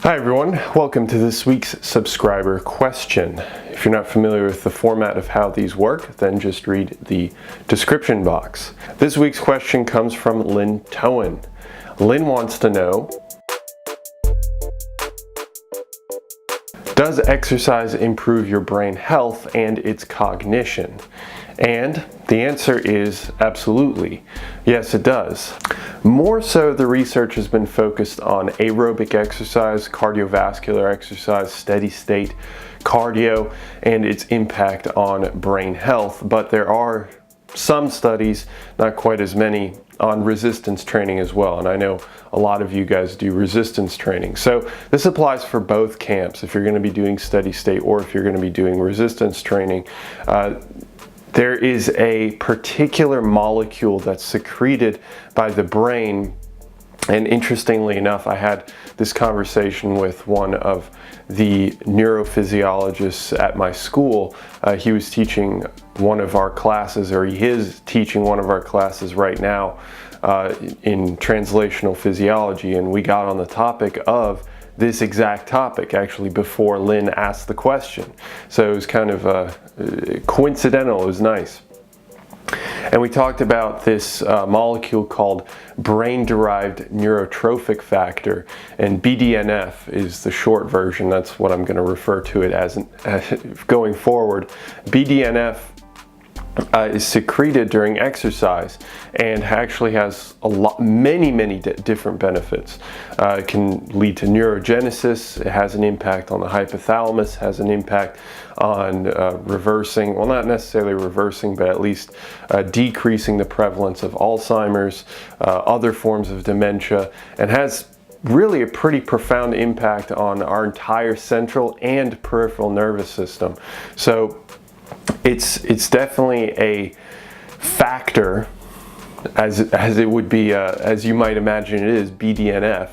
Hi everyone, welcome to this week's subscriber question. If you're not familiar with the format of how these work, then just read the description box. This week's question comes from Lynn Towen. Lynn wants to know, does exercise improve your brain health and its cognition? And the answer is absolutely. Yes, it does. More so, the research has been focused on aerobic exercise, cardiovascular exercise, steady state cardio, and its impact on brain health. But there are some studies, not quite as many, on resistance training as well. And I know a lot of you guys do resistance training. So this applies for both camps. If you're going to be doing steady state or if you're going to be doing resistance training, there is a particular molecule that's secreted by the brain. And interestingly enough, I had this conversation with one of the neurophysiologists at my school. He was teaching one of our classes, or he is teaching one of our classes right now in translational physiology, and we got on the topic of this exact topic actually before Lynn asked the question. So it was kind of coincidental. It was nice. And we talked about this molecule called brain-derived neurotrophic factor, and BDNF is the short version. That's what I'm going to refer to it as going forward. BDNF is secreted during exercise and actually has many different benefits. It can lead to neurogenesis. It has an impact on the hypothalamus, has an impact on reversing, well, not necessarily reversing, but at least decreasing the prevalence of Alzheimer's, other forms of dementia, and has really a pretty profound impact on our entire central and peripheral nervous system. So it's definitely a factor, as it would be, as you might imagine it is, BDNF.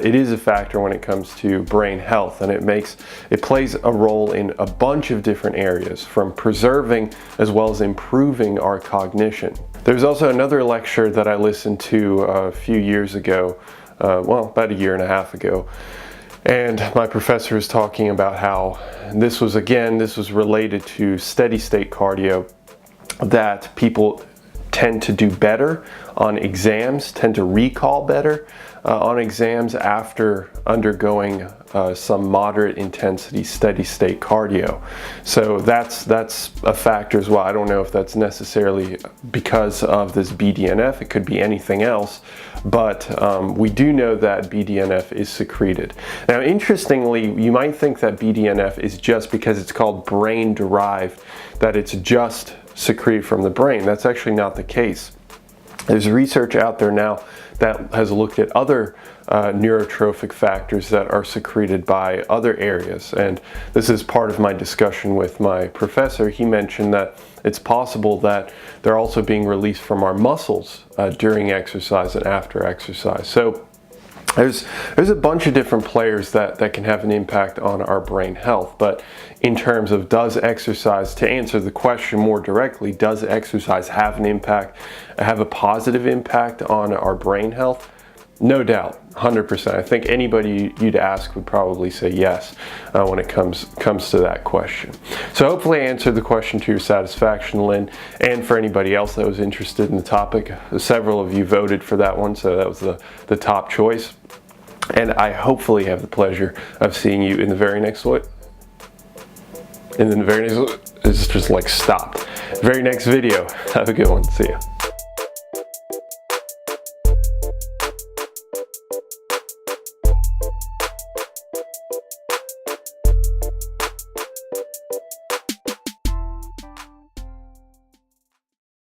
It is a factor when it comes to brain health, and it plays a role in a bunch of different areas, from preserving as well as improving our cognition. There's also another lecture that I listened to a few years ago, well, about a year and a half ago. And my professor was talking about how this was related to steady state cardio, that people tend to do better on exams, tend to recall better on exams after undergoing some moderate intensity steady state cardio. So that's a factor as well. I don't know if that's necessarily because of this BDNF. It could be anything else, but we do know that BDNF is secreted. Now, interestingly, you might think that BDNF is just because it's called brain derived, that it's just secreted from the brain. That's actually not the case. There's research out there now that has looked at other neurotrophic factors that are secreted by other areas. And this is part of my discussion with my professor. He mentioned that it's possible that they're also being released from our muscles during exercise and after exercise. So there's a bunch of different players that can have an impact on our brain health. But in terms of does exercise, to answer the question more directly, does exercise have an impact, have a positive impact on our brain health? No doubt, 100%. I think anybody you'd ask would probably say yes when it comes to that question. So hopefully I answered the question to your satisfaction, Lynn, and for anybody else that was interested in the topic. Several of you voted for that one, so that was the top choice. And I hopefully have the pleasure of seeing you in the very next one. It's just like stopped. Very next video. Have a good one. See ya.